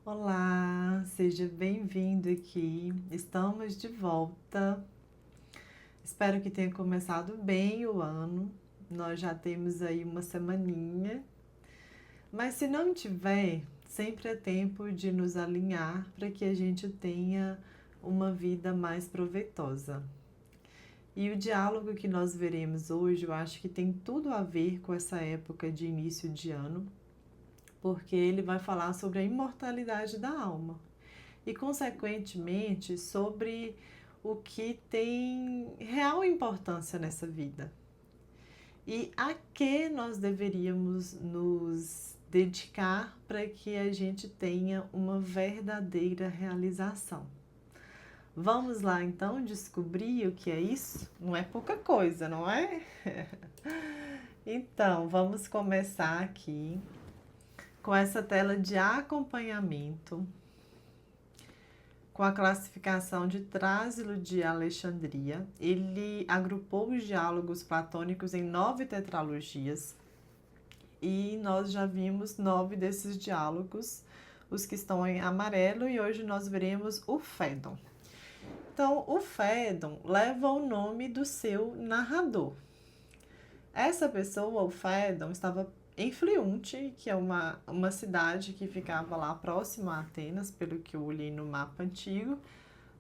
Olá, seja bem-vindo aqui. Estamos de volta. Espero que tenha começado bem o ano. Nós já temos aí uma semaninha. Mas se não tiver, sempre é tempo de nos alinhar para que a gente tenha uma vida mais proveitosa. E o diálogo que nós veremos hoje, eu acho que tem tudo a ver com essa época de início de ano, porque ele vai falar sobre a imortalidade da alma e, consequentemente, sobre o que tem real importância nessa vida e a que nós deveríamos nos dedicar para que a gente tenha uma verdadeira realização. Vamos lá então descobrir o que é isso? Não é pouca coisa, não é? Então, vamos começar aqui com essa tela de acompanhamento com a classificação de Trásilo de Alexandria. Ele agrupou os diálogos platônicos em 9 tetralogias e nós já vimos 9 desses diálogos, os que estão em amarelo, e hoje nós veremos o Fédon. Então, o Fédon leva o nome do seu narrador. Essa pessoa, o Fédon, estava em Fliunte, que é uma cidade que ficava lá próxima a Atenas, pelo que eu olhei no mapa antigo,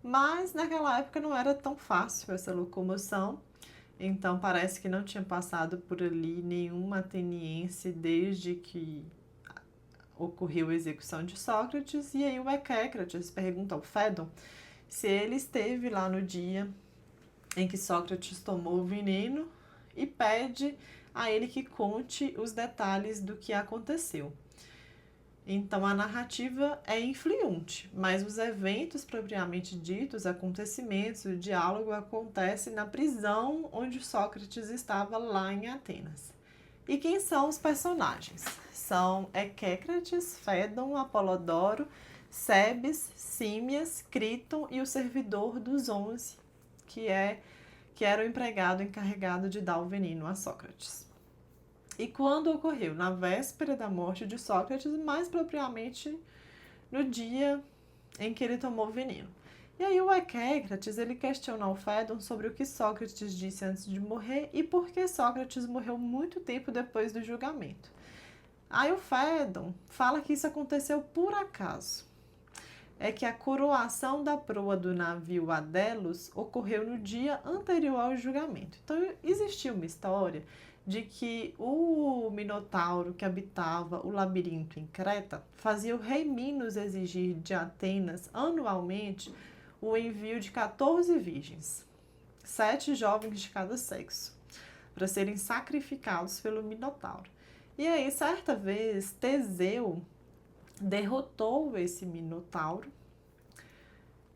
mas naquela época não era tão fácil essa locomoção, então parece que não tinha passado por ali nenhum ateniense desde que ocorreu a execução de Sócrates, e aí o Equécrates pergunta ao Fédon se ele esteve lá no dia em que Sócrates tomou o veneno e pede a ele que conte os detalhes do que aconteceu. Então a narrativa é influente, mas os eventos propriamente ditos, os acontecimentos, o diálogo acontece na prisão onde Sócrates estava lá em Atenas. E quem são os personagens? São Equécrates, Fédon, Apolodoro, Cebes, Símias, Criton e o servidor dos 11, que era o empregado encarregado de dar o veneno a Sócrates. E quando ocorreu? Na véspera da morte de Sócrates, mais propriamente no dia em que ele tomou o veneno. E aí o Equécrates, ele questiona o Fédon sobre o que Sócrates disse antes de morrer e por que Sócrates morreu muito tempo depois do julgamento. Aí o Fédon fala que isso aconteceu por acaso. É que a coroação da proa do navio Adelos ocorreu no dia anterior ao julgamento. Então existia uma história de que o Minotauro que habitava o labirinto em Creta fazia o rei Minos exigir de Atenas anualmente o envio de 14 virgens, 7 jovens de cada sexo, para serem sacrificados pelo Minotauro. E aí, certa vez, Teseu derrotou esse Minotauro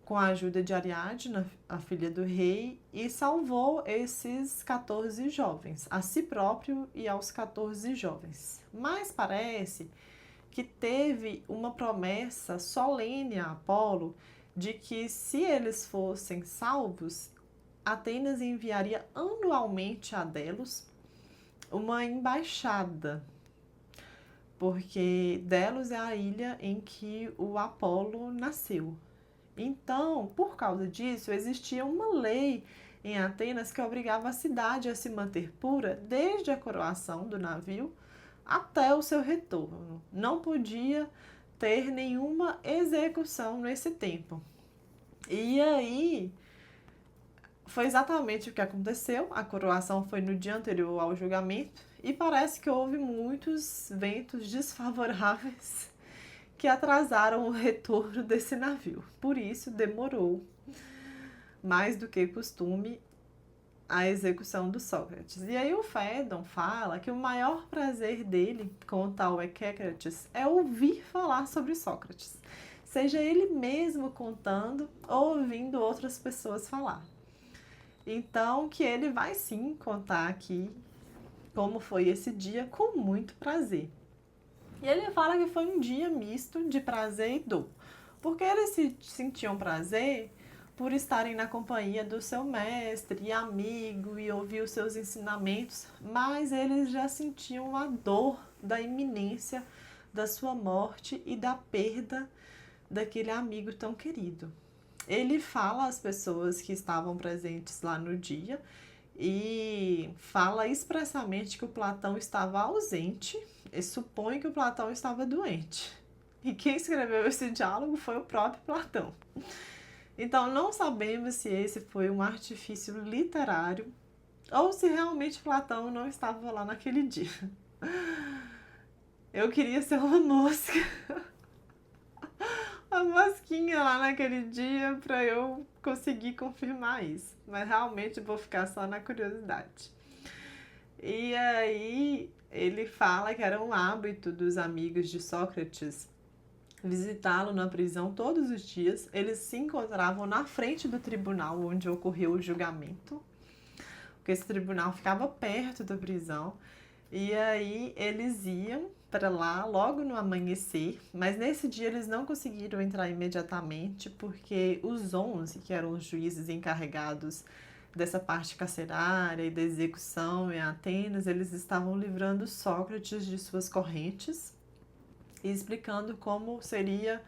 com a ajuda de Ariadne, a filha do rei, e salvou esses 14 jovens, a si próprio e aos 14 jovens. Mas parece que teve uma promessa solene a Apolo de que, se eles fossem salvos, Atenas enviaria anualmente a Delos uma embaixada, porque Delos é a ilha em que o Apolo nasceu. Então, por causa disso, existia uma lei em Atenas que obrigava a cidade a se manter pura desde a coroação do navio até o seu retorno. Não podia ter nenhuma execução nesse tempo. E aí, foi exatamente o que aconteceu. A coroação foi no dia anterior ao julgamento e parece que houve muitos ventos desfavoráveis que atrasaram o retorno desse navio. Por isso, demorou mais do que costume a execução do Sócrates. E aí o Fédon fala que o maior prazer dele, conta o Equécrates, é ouvir falar sobre Sócrates, seja ele mesmo contando ou ouvindo outras pessoas falar. Então, que ele vai sim contar aqui como foi esse dia com muito prazer. E ele fala que foi um dia misto de prazer e dor, porque eles sentiam prazer por estarem na companhia do seu mestre e amigo e ouvir os seus ensinamentos, mas eles já sentiam a dor da iminência da sua morte e da perda daquele amigo tão querido. Ele fala às pessoas que estavam presentes lá no dia e fala expressamente que o Platão estava ausente e supõe que o Platão estava doente. E quem escreveu esse diálogo foi o próprio Platão. Então, não sabemos se esse foi um artifício literário ou se realmente Platão não estava lá naquele dia. Eu queria ser uma mosca, uma mosquinha lá naquele dia para eu conseguir confirmar isso. Mas realmente vou ficar só na curiosidade. E aí ele fala que era um hábito dos amigos de Sócrates visitá-lo na prisão todos os dias. Eles se encontravam na frente do tribunal onde ocorreu o julgamento, porque esse tribunal ficava perto da prisão. E aí eles iam para lá logo no amanhecer, mas nesse dia eles não conseguiram entrar imediatamente porque os 11, que eram os juízes encarregados dessa parte carcerária e da execução em Atenas, eles estavam livrando Sócrates de suas correntes e explicando como seria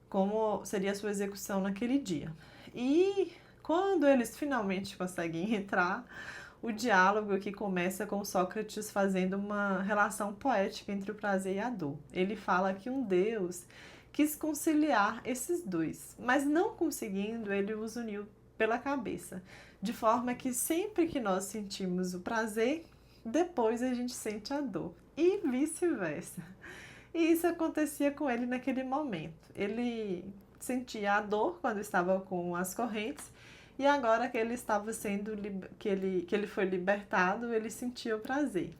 a sua execução naquele dia. E quando eles finalmente conseguem entrar, o diálogo que começa com Sócrates fazendo uma relação poética entre o prazer e a dor. Ele fala que um Deus quis conciliar esses dois, mas não conseguindo, ele os uniu pela cabeça, de forma que sempre que nós sentimos o prazer, depois a gente sente a dor, e vice-versa. E isso acontecia com ele naquele momento. Ele sentia a dor quando estava com as correntes, e agora que ele estava que ele foi libertado, ele sentia o prazer.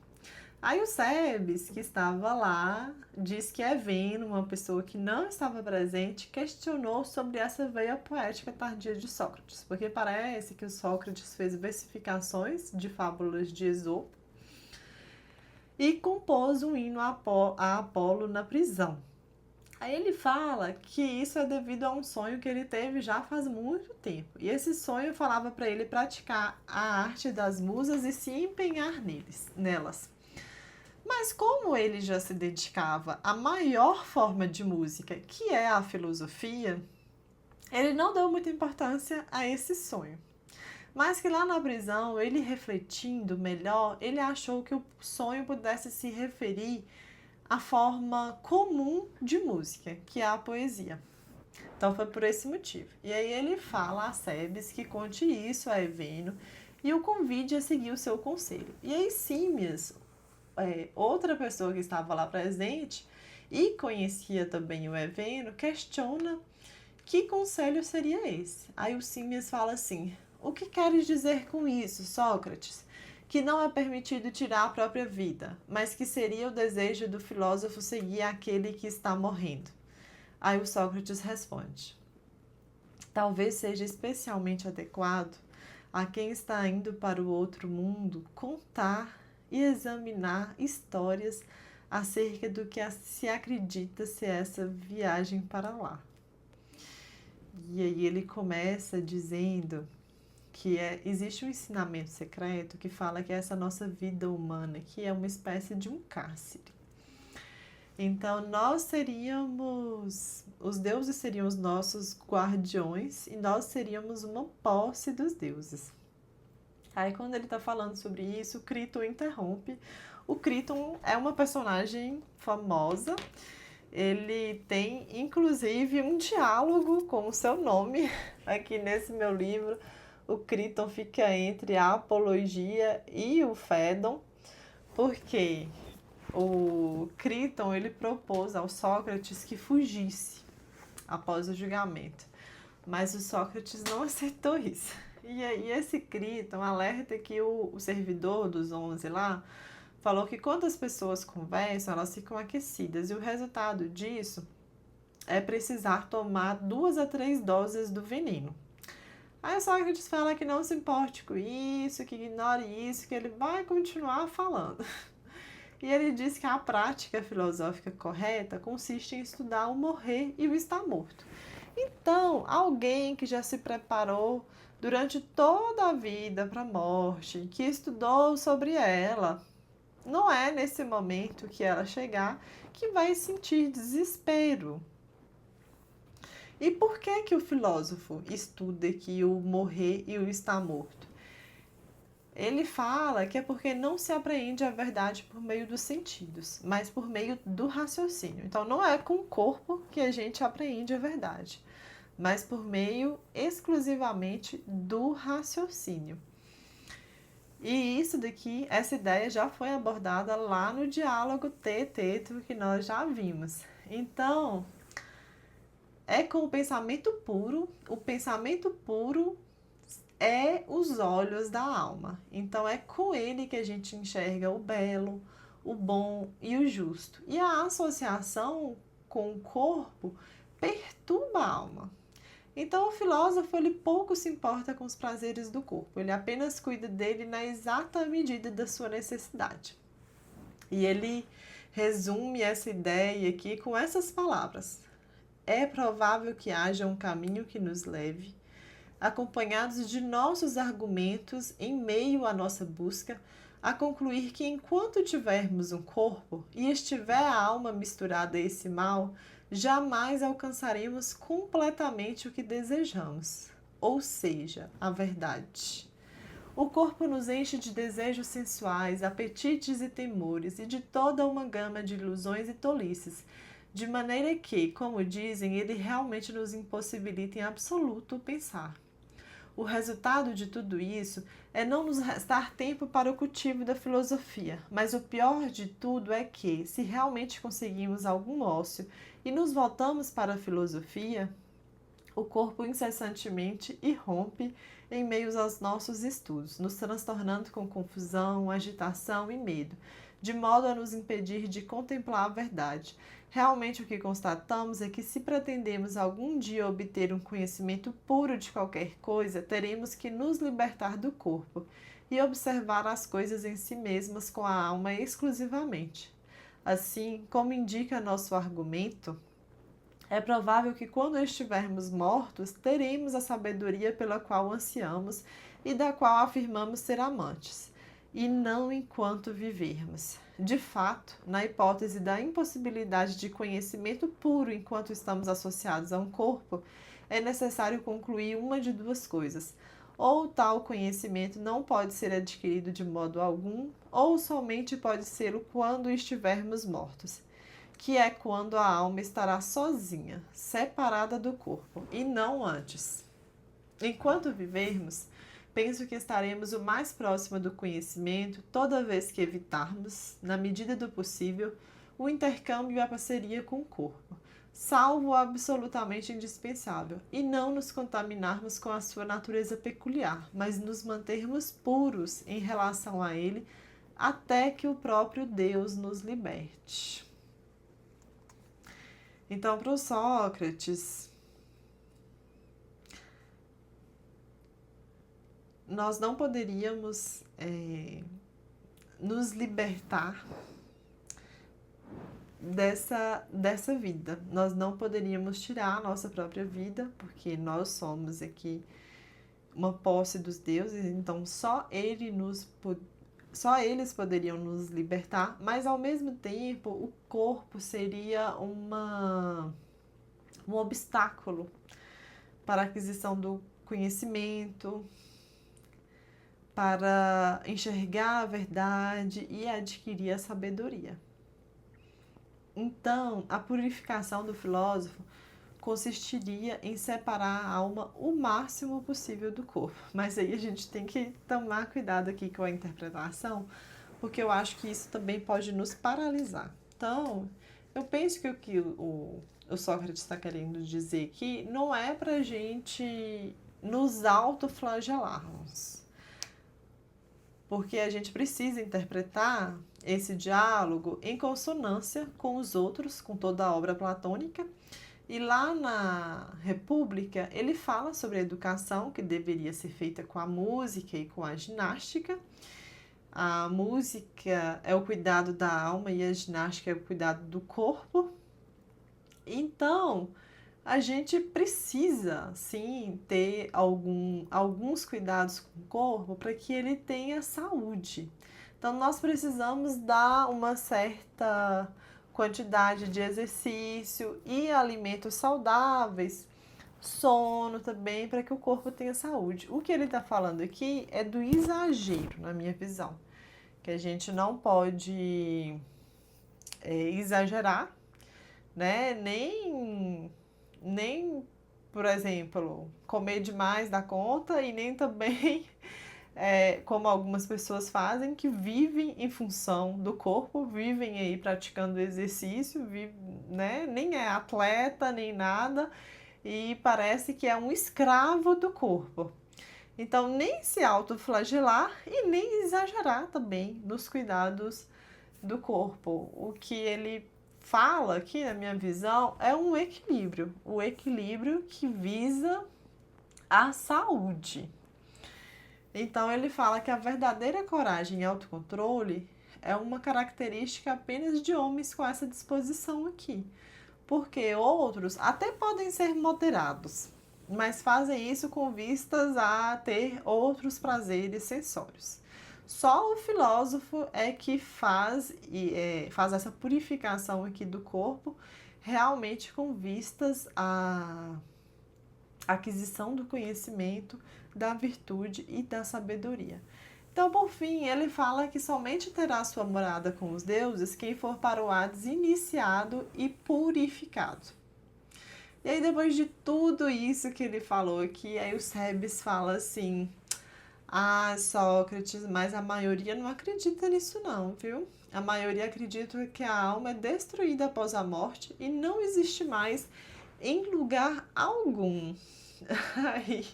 Aí o Sebes, que estava lá, diz que Eveno, uma pessoa que não estava presente, questionou sobre essa veia poética tardia de Sócrates, porque parece que o Sócrates fez versificações de fábulas de Esopo e compôs um hino a Apolo na prisão. Aí ele fala que isso é devido a um sonho que ele teve já faz muito tempo. E esse sonho falava para ele praticar a arte das musas e se empenhar nelas. Mas como ele já se dedicava à maior forma de música, que é a filosofia, ele não deu muita importância a esse sonho. Mas que lá na prisão, ele refletindo melhor, ele achou que o sonho pudesse se referir à forma comum de música, que é a poesia. Então foi por esse motivo. E aí ele fala a Sebes que conte isso a Eveno e o convide a seguir o seu conselho. E aí Símias, outra pessoa que estava lá presente e conhecia também o Eveno, questiona que conselho seria esse. Aí o Símias fala assim: o que queres dizer com isso, Sócrates? Que não é permitido tirar a própria vida, mas que seria o desejo do filósofo seguir aquele que está morrendo. Aí o Sócrates responde: talvez seja especialmente adequado a quem está indo para o outro mundo contar e examinar histórias acerca do que se acredita ser essa viagem para lá. E aí ele começa dizendo que existe um ensinamento secreto que fala que essa nossa vida humana que é uma espécie de um cárcere. Então nós os deuses seriam os nossos guardiões e nós seríamos uma posse dos deuses. Aí quando ele está falando sobre isso, o Criton interrompe. O Criton é uma personagem famosa. Ele tem inclusive um diálogo com o seu nome aqui nesse meu livro. O Criton fica entre a Apologia e o Fédon, porque o Criton ele propôs ao Sócrates que fugisse após o julgamento, mas o Sócrates não aceitou isso. E aí esse Criton alerta que o servidor dos 11 lá falou que quando as pessoas conversam, elas ficam aquecidas, e o resultado disso é precisar tomar 2 a 3 doses do veneno. Aí o Sócrates fala que não se importe com isso, que ignore isso, que ele vai continuar falando. E ele diz que a prática filosófica correta consiste em estudar o morrer e o estar morto. Então, alguém que já se preparou durante toda a vida para a morte, que estudou sobre ela, não é nesse momento que ela chegar que vai sentir desespero. E por que que o filósofo estuda que o morrer e o estar morto? Ele fala que é porque não se apreende a verdade por meio dos sentidos, mas por meio do raciocínio. Então não é com o corpo que a gente apreende a verdade, mas por meio exclusivamente do raciocínio. E isso daqui, essa ideia já foi abordada lá no diálogo teeteto que nós já vimos. Então, é com o pensamento puro é os olhos da alma. Então, é com ele que a gente enxerga o belo, o bom e o justo. E a associação com o corpo perturba a alma. Então, o filósofo ele pouco se importa com os prazeres do corpo, ele apenas cuida dele na exata medida da sua necessidade. E ele resume essa ideia aqui com essas palavras: é provável que haja um caminho que nos leve, acompanhados de nossos argumentos em meio à nossa busca, a concluir que enquanto tivermos um corpo e estiver a alma misturada a esse mal, jamais alcançaremos completamente o que desejamos, ou seja, a verdade. O corpo nos enche de desejos sensuais, apetites e temores, e de toda uma gama de ilusões e tolices, de maneira que, como dizem, ele realmente nos impossibilita em absoluto pensar. O resultado de tudo isso é não nos restar tempo para o cultivo da filosofia, mas o pior de tudo é que, se realmente conseguimos algum ócio e nos voltamos para a filosofia, o corpo incessantemente irrompe em meio aos nossos estudos, nos transtornando com confusão, agitação e medo, de modo a nos impedir de contemplar a verdade. Realmente o que constatamos é que se pretendemos algum dia obter um conhecimento puro de qualquer coisa, teremos que nos libertar do corpo e observar as coisas em si mesmas com a alma exclusivamente. Assim, como indica nosso argumento, é provável que quando estivermos mortos, teremos a sabedoria pela qual ansiamos e da qual afirmamos ser amantes, e não enquanto vivermos. De fato, na hipótese da impossibilidade de conhecimento puro enquanto estamos associados a um corpo, é necessário concluir uma de duas coisas: ou tal conhecimento não pode ser adquirido de modo algum, ou somente pode ser quando estivermos mortos, que é quando a alma estará sozinha, separada do corpo, e não antes. Enquanto vivermos, penso que estaremos o mais próximo do conhecimento toda vez que evitarmos, na medida do possível, o intercâmbio e a parceria com o corpo, salvo o absolutamente indispensável, e não nos contaminarmos com a sua natureza peculiar, mas nos mantermos puros em relação a ele, até que o próprio Deus nos liberte. Então, para o Sócrates, nós não poderíamos nos libertar dessa vida. Nós não poderíamos tirar a nossa própria vida, porque nós somos aqui uma posse dos deuses, então só eles poderiam nos libertar, mas ao mesmo tempo o corpo seria um obstáculo para a aquisição do conhecimento, para enxergar a verdade e adquirir a sabedoria. Então, a purificação do filósofo consistiria em separar a alma o máximo possível do corpo. Mas aí a gente tem que tomar cuidado aqui com a interpretação, porque eu acho que isso também pode nos paralisar. Então, eu penso que o que o Sócrates está querendo dizer aqui não é para a gente nos autoflagelarmos, porque a gente precisa interpretar esse diálogo em consonância com os outros, com toda a obra platônica. E lá na República, ele fala sobre a educação que deveria ser feita com a música e com a ginástica. A música é o cuidado da alma e a ginástica é o cuidado do corpo. Então, a gente precisa, sim, ter alguns cuidados com o corpo para que ele tenha saúde. Então, nós precisamos dar uma certa quantidade de exercício e alimentos saudáveis sono também, para que o corpo tenha saúde. O que ele está falando aqui é do exagero, na minha visão, que a gente não pode exagerar, né? Nem, por exemplo, comer demais da conta e nem também como algumas pessoas fazem, que vivem em função do corpo, vivem aí praticando exercício, né? Nem é atleta, nem nada, e parece que é um escravo do corpo. Então, nem se autoflagelar e nem exagerar também nos cuidados do corpo. O que ele fala aqui, na minha visão, é um equilíbrio. O equilíbrio que visa a saúde. Então, ele fala que a verdadeira coragem e autocontrole é uma característica apenas de homens com essa disposição aqui. Porque outros até podem ser moderados, mas fazem isso com vistas a ter outros prazeres sensórios. Só o filósofo é que faz essa purificação aqui do corpo, realmente com vistas à aquisição do conhecimento, da virtude e da sabedoria. Então, por fim, ele fala que somente terá sua morada com os deuses quem for para o Hades iniciado e purificado. E aí, depois de tudo isso que ele falou aqui, aí o Sebes fala assim: ah, Sócrates, mas a maioria não acredita nisso não, viu? A maioria acredita que a alma é destruída após a morte e não existe mais em lugar algum. Aí,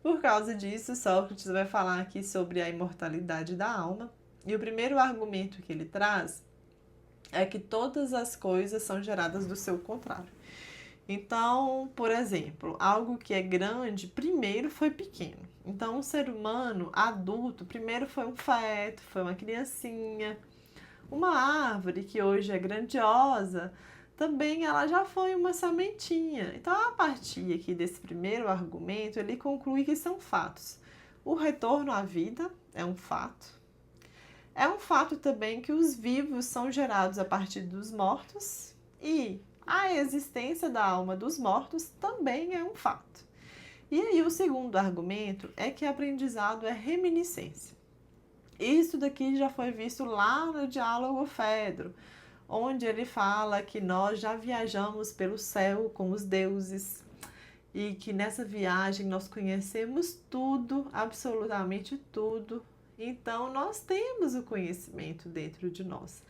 por causa disso, Sócrates vai falar aqui sobre a imortalidade da alma. E o primeiro argumento que ele traz é que todas as coisas são geradas do seu contrário. Então, por exemplo, algo que é grande primeiro foi pequeno. Então, um ser humano adulto primeiro foi um feto, foi uma criancinha. Uma árvore que hoje é grandiosa, também ela já foi uma sementinha. Então, a partir aqui desse primeiro argumento, ele conclui que são fatos. O retorno à vida é um fato. É um fato também que os vivos são gerados a partir dos mortos e a existência da alma dos mortos também é um fato. E aí, o segundo argumento é que aprendizado é reminiscência. Isso daqui já foi visto lá no Diálogo Fedro, onde ele fala que nós já viajamos pelo céu com os deuses e que nessa viagem nós conhecemos tudo, absolutamente tudo. Então, nós temos o conhecimento dentro de nós.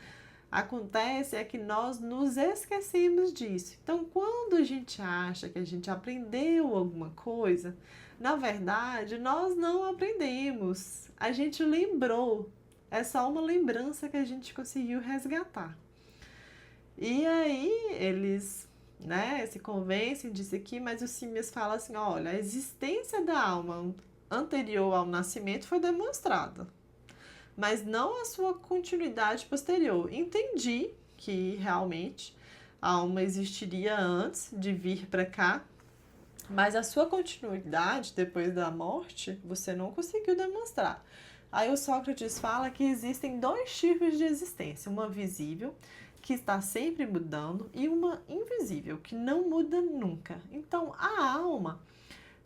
Acontece é que nós nos esquecemos disso. Então, quando a gente acha que a gente aprendeu alguma coisa, na verdade, nós não aprendemos. A gente lembrou. É só uma lembrança que a gente conseguiu resgatar. E aí, eles, né, se convencem disso aqui, mas o Simmias fala assim, olha, a existência da alma anterior ao nascimento foi demonstrada, mas não a sua continuidade posterior. Entendi que realmente a alma existiria antes de vir para cá, mas a sua continuidade depois da morte você não conseguiu demonstrar. Aí o Sócrates fala que existem dois tipos de existência, uma visível, que está sempre mudando, e uma invisível, que não muda nunca. Então, a alma,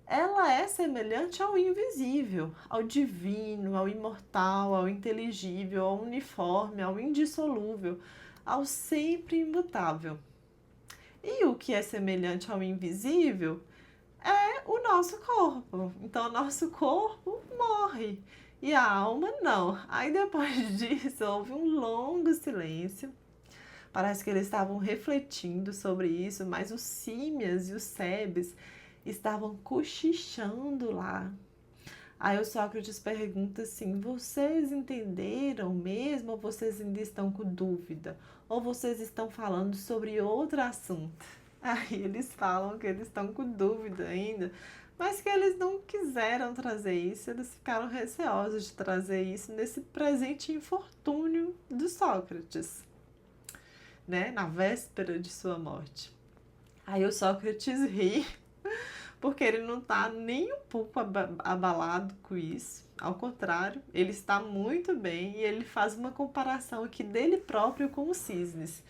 ela é semelhante ao invisível, ao divino, ao imortal, ao inteligível, ao uniforme, ao indissolúvel, ao sempre imutável. E o que é semelhante ao invisível é o nosso corpo. Então, o nosso corpo morre e a alma não. Aí, depois disso, houve um longo silêncio. Parece que eles estavam refletindo sobre isso, mas os Símias e os Sebes estavam cochichando lá. Aí o Sócrates pergunta assim: vocês entenderam mesmo ou vocês ainda estão com dúvida? Ou vocês estão falando sobre outro assunto? Aí eles falam que eles estão com dúvida ainda, mas que eles não quiseram trazer isso, eles ficaram receosos de trazer isso nesse presente infortúnio do Sócrates, né? Na véspera de sua morte. Aí o Sócrates ri, porque ele não está nem um pouco abalado com isso. Ao contrário, ele está muito bem e ele faz uma comparação aqui dele próprio com os cisnes.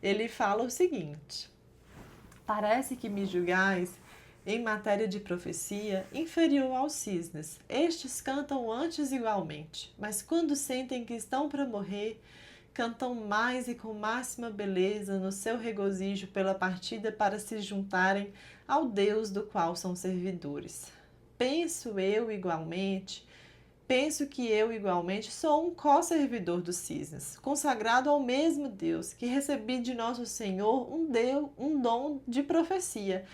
Ele fala o seguinte: Parece que me julgais, em matéria de profecia, inferior aos cisnes. Estes cantam antes igualmente, mas quando sentem que estão para morrer, cantam mais e com máxima beleza no seu regozijo pela partida para se juntarem ao Deus do qual são servidores. Penso que eu igualmente sou um co-servidor dos cisnes, consagrado ao mesmo Deus, que recebi de nosso Senhor um dom de profecia,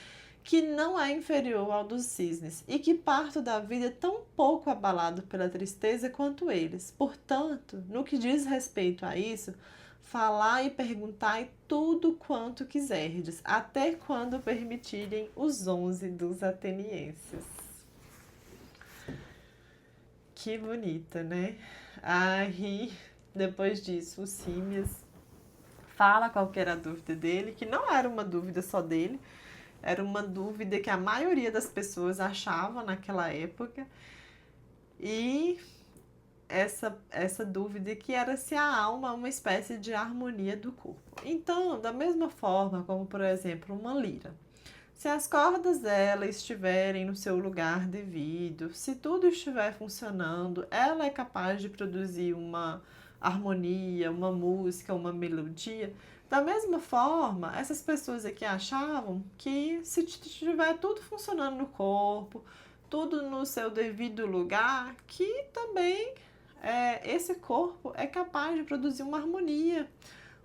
que não é inferior ao dos cisnes, e que parto da vida tão pouco abalado pela tristeza quanto eles. Portanto, no que diz respeito a isso, falai e perguntai tudo quanto quiserdes, até quando permitirem os 11 dos atenienses. Que bonita, né? Aí, depois disso, o Símias fala qual que era a dúvida dele, que não era uma dúvida só dele, era uma dúvida que a maioria das pessoas achava naquela época. E essa dúvida que era se a alma é uma espécie de harmonia do corpo. Então, da mesma forma como, por exemplo, uma lira. Se as cordas dela estiverem no seu lugar devido, se tudo estiver funcionando, ela é capaz de produzir uma harmonia, uma música, uma melodia. Da mesma forma, essas pessoas aqui achavam que se estiver tudo funcionando no corpo, tudo no seu devido lugar, que também esse corpo é capaz de produzir uma harmonia,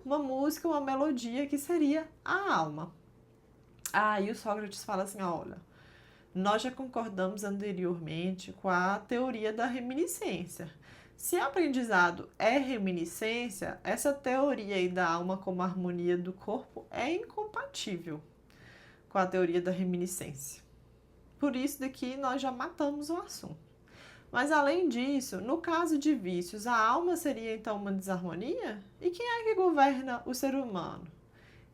uma música, uma melodia, que seria a alma. E o Sócrates fala assim, olha, nós já concordamos anteriormente com a teoria da reminiscência. Se aprendizado é reminiscência, essa teoria aí da alma como harmonia do corpo é incompatível com a teoria da reminiscência. Por isso daqui nós já matamos o assunto. Mas além disso, no caso de vícios, a alma seria então uma desarmonia? E quem é que governa o ser humano?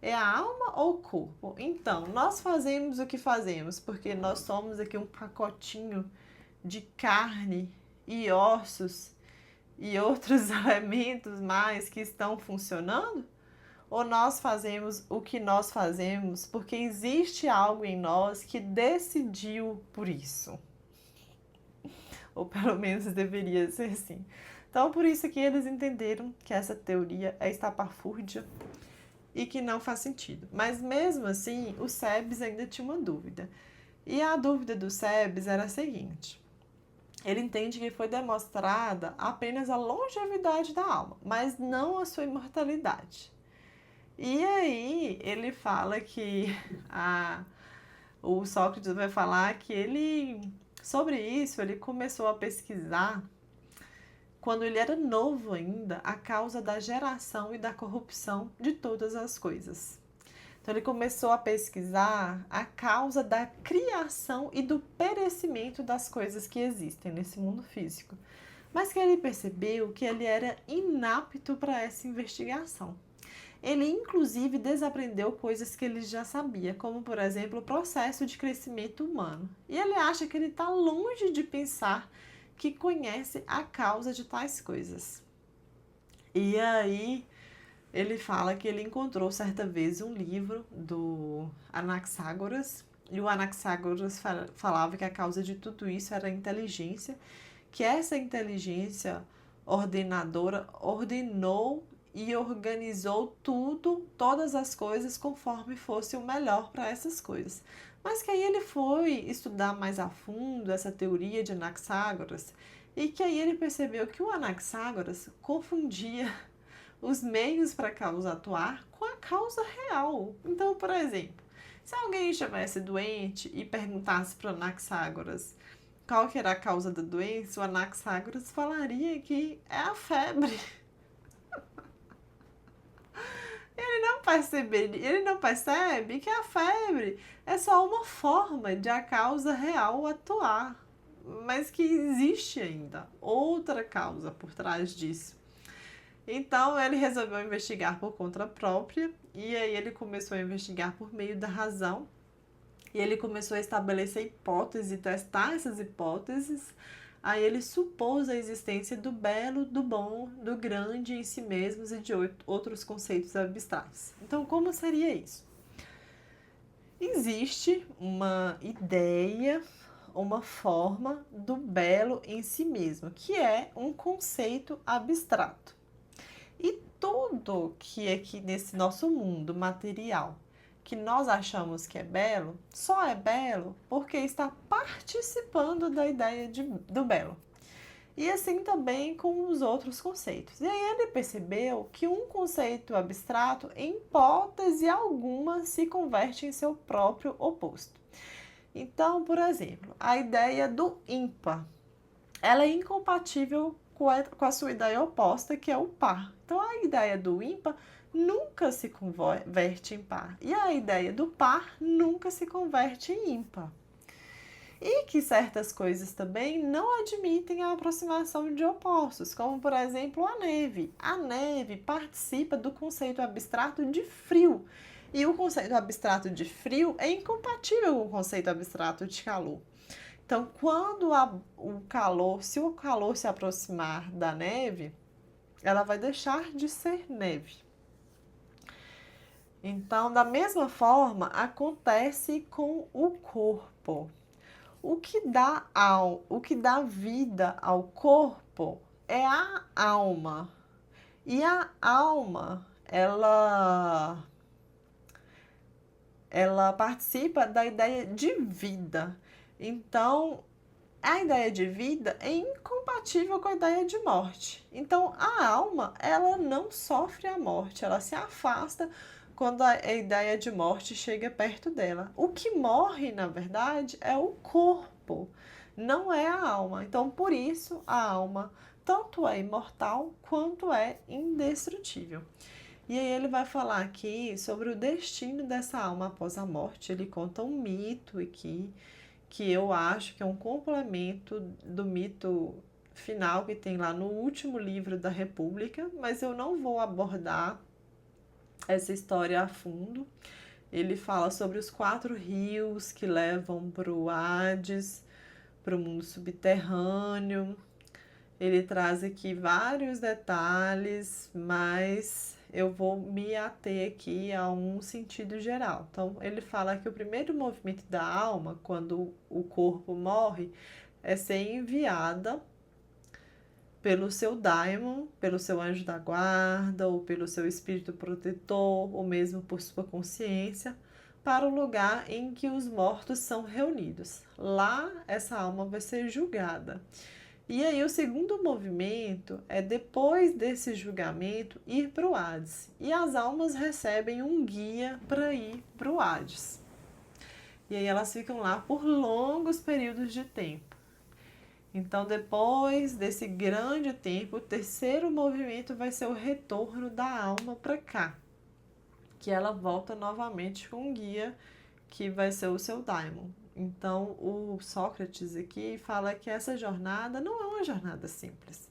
É a alma ou o corpo? Então, nós fazemos o que fazemos porque nós somos aqui um pacotinho de carne e ossos e outros elementos mais que estão funcionando? Ou nós fazemos o que nós fazemos porque existe algo em nós que decidiu por isso? Ou pelo menos deveria ser assim. Então, por isso que eles entenderam que essa teoria é estapafúrdia e que não faz sentido. Mas mesmo assim, o Sebes ainda tinha uma dúvida. E a dúvida do Sebes era a seguinte: ele entende que foi demonstrada apenas a longevidade da alma, mas não a sua imortalidade. E aí ele fala que o Sócrates vai falar que sobre isso, ele começou a pesquisar quando ele era novo ainda, a causa da geração e da corrupção de todas as coisas. Então ele começou a pesquisar a causa da criação e do perecimento das coisas que existem nesse mundo físico. Mas que ele percebeu que ele era inapto para essa investigação. Ele, inclusive, desaprendeu coisas que ele já sabia, como, por exemplo, o processo de crescimento humano. E ele acha que ele está longe de pensar que conhece a causa de tais coisas. E aí ele fala que ele encontrou certa vez um livro do Anaxágoras, e o Anaxágoras falava que a causa de tudo isso era a inteligência, que essa inteligência ordenadora ordenou e organizou todas as coisas conforme fosse o melhor para essas coisas. Mas que aí ele foi estudar mais a fundo essa teoria de Anaxágoras e que aí ele percebeu que o Anaxágoras confundia os meios para a causa atuar com a causa real. Então, por exemplo, se alguém estivesse doente e perguntasse para o Anaxágoras qual que era a causa da doença, o Anaxágoras falaria que é a febre. Ele não percebe que a febre é só uma forma de a causa real atuar, mas que existe ainda outra causa por trás disso. Então ele resolveu investigar por conta própria e aí ele começou a investigar por meio da razão e ele começou a estabelecer hipóteses e testar essas hipóteses. Aí ele supôs a existência do belo, do bom, do grande em si mesmos e de outros conceitos abstratos. Então, como seria isso? Existe uma ideia, uma forma do belo em si mesmo, que é um conceito abstrato. E tudo que aqui nesse nosso mundo material que nós achamos que é belo, só é belo porque está participando da ideia do belo. E assim também com os outros conceitos. E aí ele percebeu que um conceito abstrato, em hipótese alguma, se converte em seu próprio oposto. Então, por exemplo, a ideia do ímpar, ela é incompatível com a sua ideia oposta, que é o par. Então, a ideia do ímpar nunca se converte em par. E a ideia do par nunca se converte em ímpar. E que certas coisas também não admitem a aproximação de opostos, como por exemplo a neve. A neve participa do conceito abstrato de frio. E o conceito abstrato de frio é incompatível com o conceito abstrato de calor. Então, quando se o calor se aproximar da neve, ela vai deixar de ser neve. Então, da mesma forma, acontece com o corpo. O que dá vida ao corpo é a alma. E a alma, ela participa da ideia de vida. Então, a ideia de vida é incompatível com a ideia de morte. Então, a alma, ela não sofre a morte, ela se afasta quando a ideia de morte chega perto dela. O que morre, na verdade, é o corpo, não é a alma. Então, por isso, a alma tanto é imortal quanto é indestrutível. E aí ele vai falar aqui sobre o destino dessa alma após a morte. Ele conta um mito aqui, que eu acho que é um complemento do mito final que tem lá no último livro da República, mas eu não vou abordar essa história a fundo. Ele fala sobre os 4 rios que levam para o Hades, para o mundo subterrâneo. Ele traz aqui vários detalhes, mas eu vou me ater aqui a um sentido geral. Então, ele fala que o primeiro movimento da alma, quando o corpo morre, é ser enviada pelo seu daimon, pelo seu anjo da guarda, ou pelo seu espírito protetor, ou mesmo por sua consciência, para o lugar em que os mortos são reunidos. Lá, essa alma vai ser julgada. E aí, o segundo movimento é, depois desse julgamento, ir para o Hades. E as almas recebem um guia para ir para o Hades. E aí, elas ficam lá por longos períodos de tempo. Então, depois desse grande tempo, o terceiro movimento vai ser o retorno da alma para cá, que ela volta novamente com um guia que vai ser o seu daimon. Então, o Sócrates aqui fala que essa jornada não é uma jornada simples.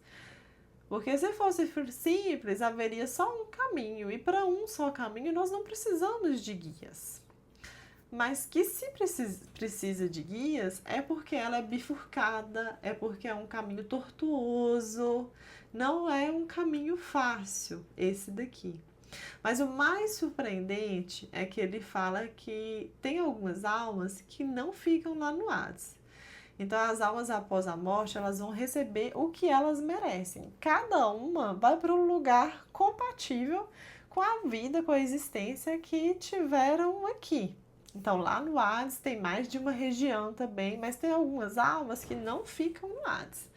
Porque se fosse simples, haveria só um caminho, e para um só caminho nós não precisamos de guias. Mas que se precisa de guias é porque ela é bifurcada, é porque é um caminho tortuoso, não é um caminho fácil esse daqui. Mas o mais surpreendente é que ele fala que tem algumas almas que não ficam lá no Hades. Então, as almas após a morte, elas vão receber o que elas merecem. Cada uma vai para um lugar compatível com a vida, com a existência que tiveram aqui. Então, lá no Hades tem mais de uma região também, mas tem algumas almas que não ficam no Hades.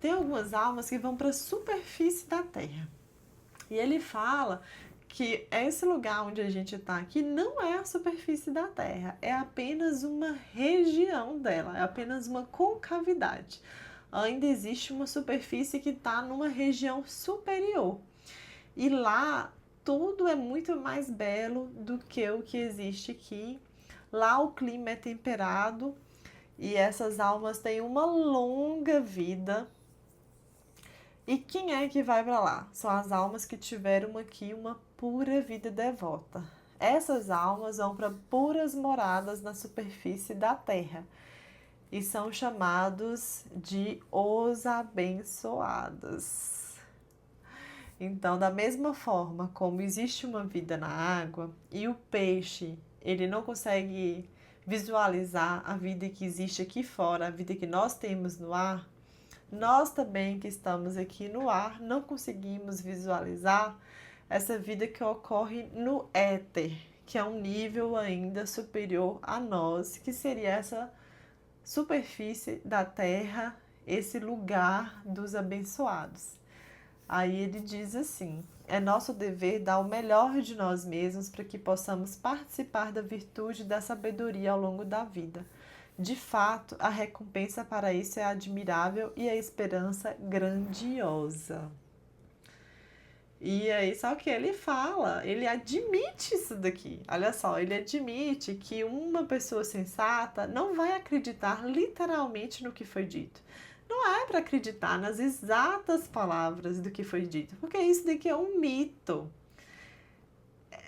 Tem algumas almas que vão para a superfície da Terra. E ele fala que esse lugar onde a gente está aqui não é a superfície da Terra, é apenas uma região dela, é apenas uma concavidade. Ainda existe uma superfície que está numa região superior. E lá tudo é muito mais belo do que o que existe aqui. Lá o clima é temperado e essas almas têm uma longa vida. E quem é que vai para lá? São as almas que tiveram aqui uma pura vida devota. Essas almas vão para puras moradas na superfície da terra e são chamados de os abençoados. Então, da mesma forma como existe uma vida na água e o peixe ele não consegue visualizar a vida que existe aqui fora, a vida que nós temos no ar, nós também que estamos aqui no ar não conseguimos visualizar essa vida que ocorre no éter, que é um nível ainda superior a nós, que seria essa superfície da Terra, esse lugar dos abençoados. Aí ele diz assim: é nosso dever dar o melhor de nós mesmos para que possamos participar da virtude e da sabedoria ao longo da vida. De fato, a recompensa para isso é admirável e a esperança grandiosa. E aí, só que ele fala, ele admite isso daqui. Olha só, ele admite que uma pessoa sensata não vai acreditar literalmente no que foi dito. Não é para acreditar nas exatas palavras do que foi dito, porque isso daqui é um mito.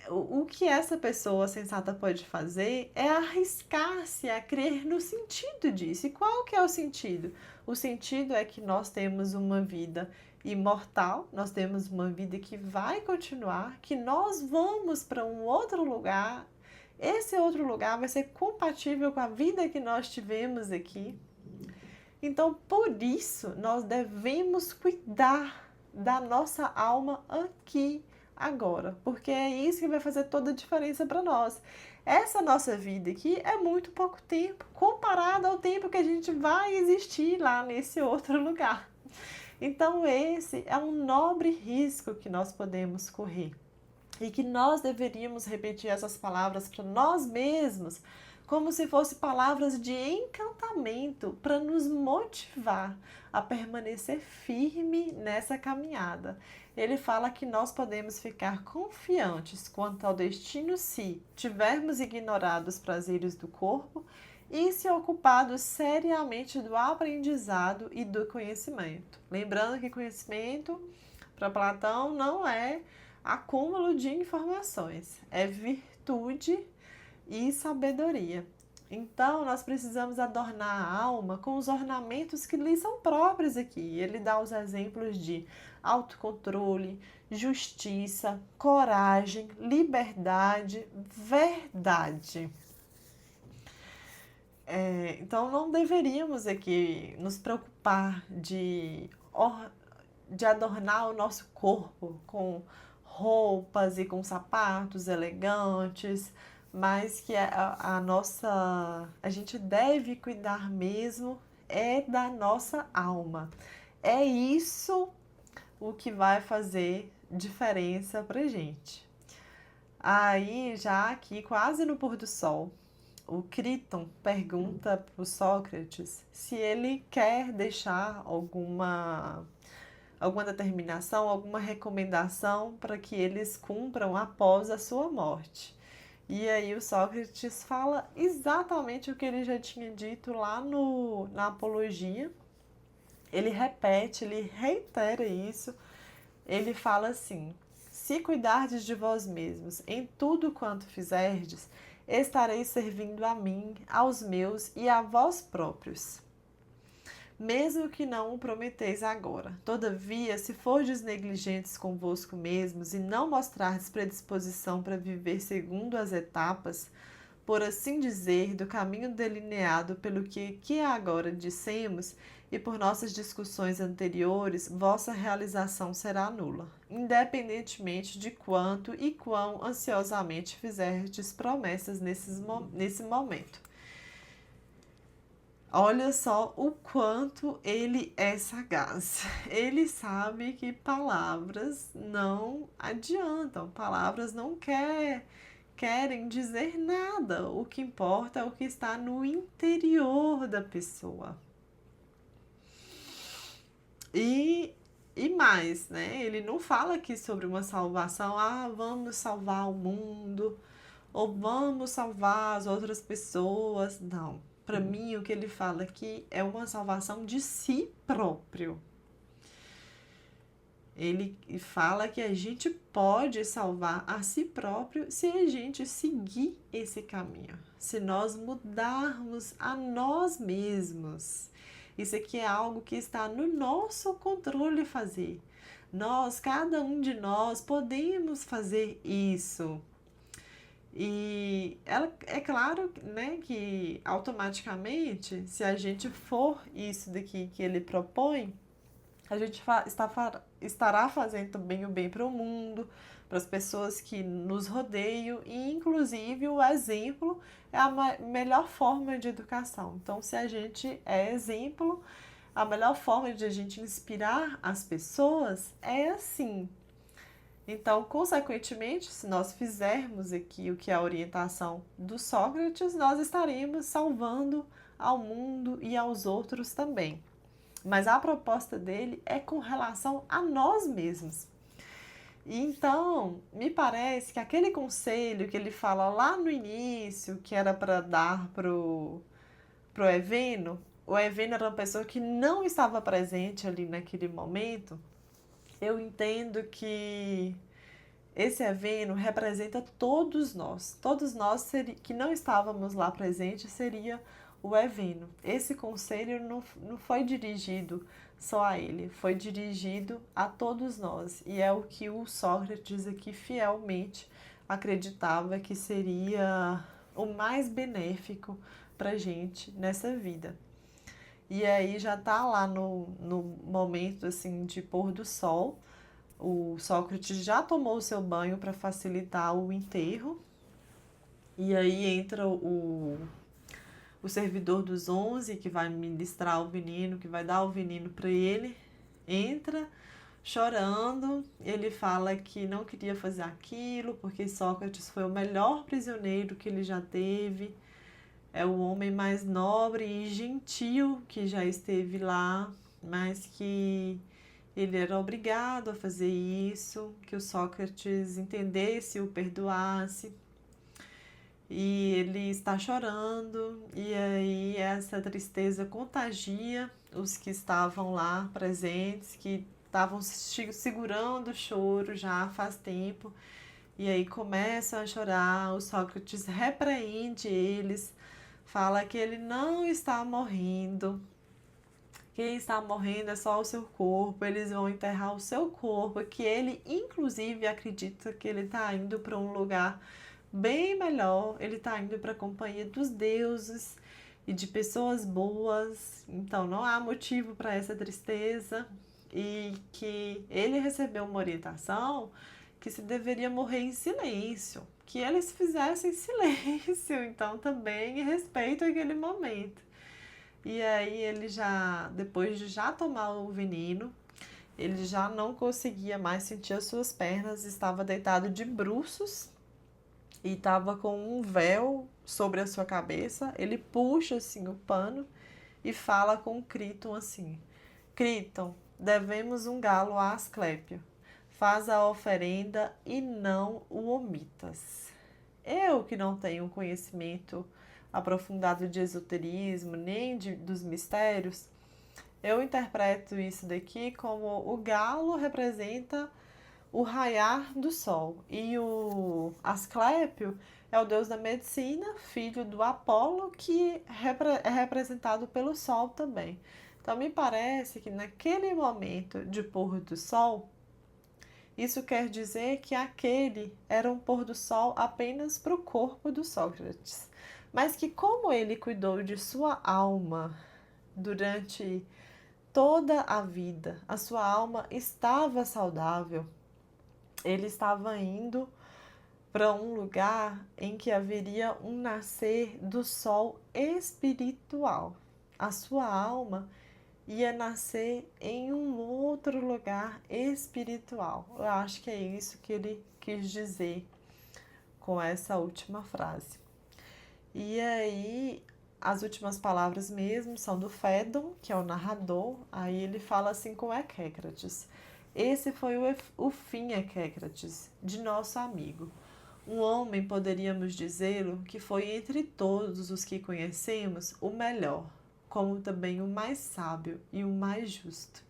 O que essa pessoa sensata pode fazer é arriscar-se a crer no sentido disso. E qual que é o sentido? O sentido é que nós temos uma vida imortal, nós temos uma vida que vai continuar, que nós vamos para um outro lugar. Esse outro lugar vai ser compatível com a vida que nós tivemos aqui. Então, por isso, nós devemos cuidar da nossa alma aqui, agora, porque é isso que vai fazer toda a diferença para nós. Essa nossa vida aqui é muito pouco tempo, comparado ao tempo que a gente vai existir lá nesse outro lugar. Então, esse é um nobre risco que nós podemos correr e que nós deveríamos repetir essas palavras para nós mesmos, como se fossem palavras de encantamento para nos motivar a permanecer firme nessa caminhada. Ele fala que nós podemos ficar confiantes quanto ao destino se tivermos ignorado os prazeres do corpo e se ocupado seriamente do aprendizado e do conhecimento. Lembrando que conhecimento, para Platão, não é acúmulo de informações, é virtude e sabedoria. Então, nós precisamos adornar a alma com os ornamentos que lhe são próprios aqui. Ele dá os exemplos de autocontrole, justiça, coragem, liberdade, verdade. Então, não deveríamos aqui nos preocupar de adornar o nosso corpo com roupas e com sapatos elegantes, mas que a gente deve cuidar mesmo da nossa alma. É isso o que vai fazer diferença pra gente. Aí, já aqui, quase no pôr do sol, o Críton pergunta para o Sócrates se ele quer deixar alguma determinação, alguma recomendação para que eles cumpram após a sua morte. E aí o Sócrates fala exatamente o que ele já tinha dito lá na Apologia. Ele repete, ele reitera isso. Ele fala assim: se cuidardes de vós mesmos em tudo quanto fizerdes, estareis servindo a mim, aos meus e a vós próprios. Mesmo que não o prometeis agora. Todavia, se fordes negligentes convosco mesmos e não mostrardes predisposição para viver segundo as etapas, por assim dizer, do caminho delineado pelo que agora dissemos e por nossas discussões anteriores, vossa realização será nula, independentemente de quanto e quão ansiosamente fizerdes promessas nesse momento. Olha só o quanto ele é sagaz. Ele sabe que palavras não adiantam, palavras não querem dizer nada. O que importa é o que está no interior da pessoa. E mais, né? Ele não fala aqui sobre uma salvação, vamos salvar o mundo, ou vamos salvar as outras pessoas. Não. Para mim, o que ele fala aqui é uma salvação de si próprio. Ele fala que a gente pode salvar a si próprio se a gente seguir esse caminho, se nós mudarmos a nós mesmos. Isso aqui é algo que está no nosso controle fazer. Cada um de nós, podemos fazer isso. E é claro, né, que automaticamente, se a gente for isso daqui que ele propõe, a gente estará fazendo também o bem para o mundo, para as pessoas que nos rodeiam, e inclusive o exemplo é a melhor forma de educação. Então, se a gente é exemplo, a melhor forma de a gente inspirar as pessoas é assim. Então, consequentemente, se nós fizermos aqui o que é a orientação do Sócrates, nós estaremos salvando ao mundo e aos outros também. Mas a proposta dele é com relação a nós mesmos. E então, me parece que aquele conselho que ele fala lá no início, que era para dar pro Eveno, o Eveno era uma pessoa que não estava presente ali naquele momento. Eu entendo que esse Eveno representa todos nós. Todos nós que não estávamos lá presentes seria o Eveno. Esse conselho não foi dirigido só a ele, foi dirigido a todos nós. E é o que o Sócrates aqui fielmente acreditava que seria o mais benéfico para gente nessa vida. E aí já tá lá no momento assim de pôr do sol. O Sócrates já tomou o seu banho para facilitar o enterro. E aí entra o servidor dos 11, que vai ministrar o veneno, que vai dar o veneno para ele. Entra chorando. Ele fala que não queria fazer aquilo, porque Sócrates foi o melhor prisioneiro que ele já teve. É o homem mais nobre e gentil que já esteve lá, mas que ele era obrigado a fazer isso, que o Sócrates entendesse e o perdoasse. E ele está chorando, e aí essa tristeza contagia os que estavam lá presentes, que estavam segurando o choro já faz tempo, e aí começam a chorar. O Sócrates repreende eles, fala que ele não está morrendo. Quem está morrendo é só o seu corpo, eles vão enterrar o seu corpo, que ele inclusive acredita que ele está indo para um lugar bem melhor, ele está indo para a companhia dos deuses e de pessoas boas, então não há motivo para essa tristeza, e que ele recebeu uma orientação que se deveria morrer em silêncio, que eles fizessem silêncio, então também em respeito àquele momento. E aí ele já, depois de já tomar o veneno, ele já não conseguia mais sentir as suas pernas, estava deitado de bruços e estava com um véu sobre a sua cabeça. Ele puxa assim o pano e fala com Críton assim: Críton, devemos um galo a Asclépio. Faz a oferenda e não o omitas. Eu que não tenho conhecimento aprofundado de esoterismo, nem dos mistérios, eu interpreto isso daqui como o galo representa o raiar do sol, e o Asclépio é o deus da medicina, filho do Apolo, que é representado pelo sol também. Então me parece que naquele momento de pôr do sol, isso quer dizer que aquele era um pôr do sol apenas para o corpo do Sócrates, mas que como ele cuidou de sua alma durante toda a vida, a sua alma estava saudável, ele estava indo para um lugar em que haveria um nascer do sol espiritual. A sua alma ia nascer em um outro lugar espiritual. Eu acho que é isso que ele quis dizer com essa última frase. E aí, as últimas palavras mesmo são do Fédon, que é o narrador. Aí ele fala assim com Ecécrates: esse foi o fim, Ecécrates, de nosso amigo. Um homem, poderíamos dizê-lo, que foi entre todos os que conhecemos o melhor, como também o mais sábio e o mais justo.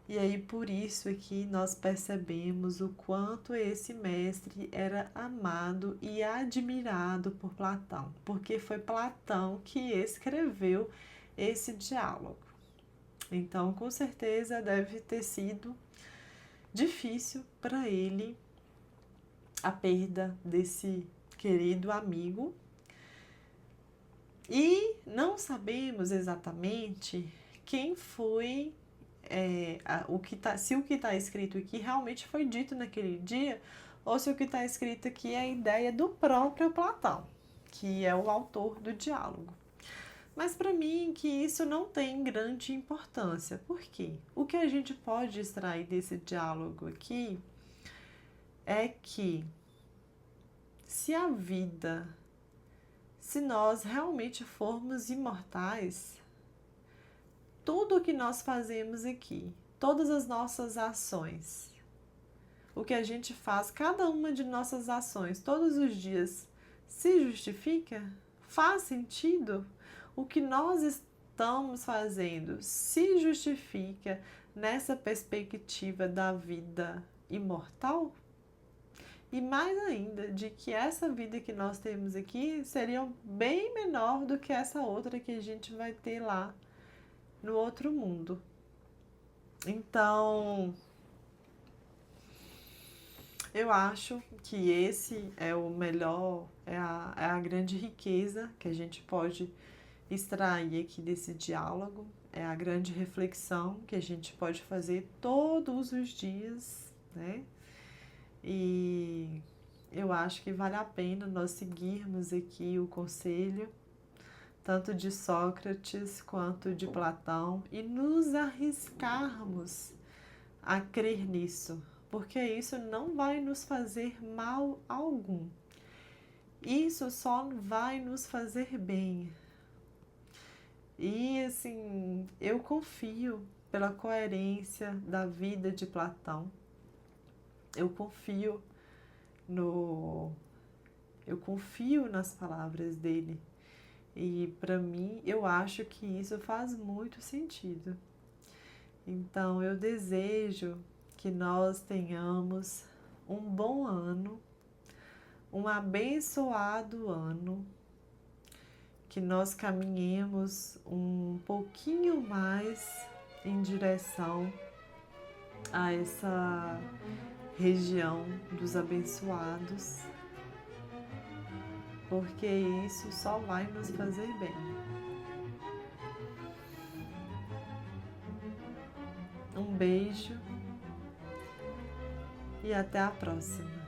E aí por isso aqui nós percebemos o quanto esse mestre era amado e admirado por Platão, porque foi Platão que escreveu esse diálogo. Então, com certeza deve ter sido difícil para ele a perda desse querido amigo, e não sabemos exatamente quem foi, se o que está escrito aqui realmente foi dito naquele dia, ou se o que está escrito aqui é a ideia do próprio Platão, que é o autor do diálogo. Mas para mim que isso não tem grande importância. Por quê? O que a gente pode extrair desse diálogo aqui é que se nós realmente formos imortais, tudo o que nós fazemos aqui, todas as nossas ações, o que a gente faz, cada uma de nossas ações, todos os dias, se justifica? Faz sentido? O que nós estamos fazendo se justifica nessa perspectiva da vida imortal? E mais ainda, de que essa vida que nós temos aqui seria bem menor do que essa outra que a gente vai ter lá no outro mundo. Então, eu acho que esse é o melhor, é a grande riqueza que a gente pode extrair aqui desse diálogo, é a grande reflexão que a gente pode fazer todos os dias, né? E eu acho que vale a pena nós seguirmos aqui o conselho, tanto de Sócrates quanto de Platão, e nos arriscarmos a crer nisso, porque isso não vai nos fazer mal algum. Isso só vai nos fazer bem. E assim, eu confio pela coerência da vida de Platão. Eu confio nas palavras dele. E para mim, eu acho que isso faz muito sentido. Então, eu desejo que nós tenhamos um bom ano, um abençoado ano, que nós caminhemos um pouquinho mais em direção a essa região dos abençoados, porque isso só vai nos fazer bem. Um beijo e até a próxima.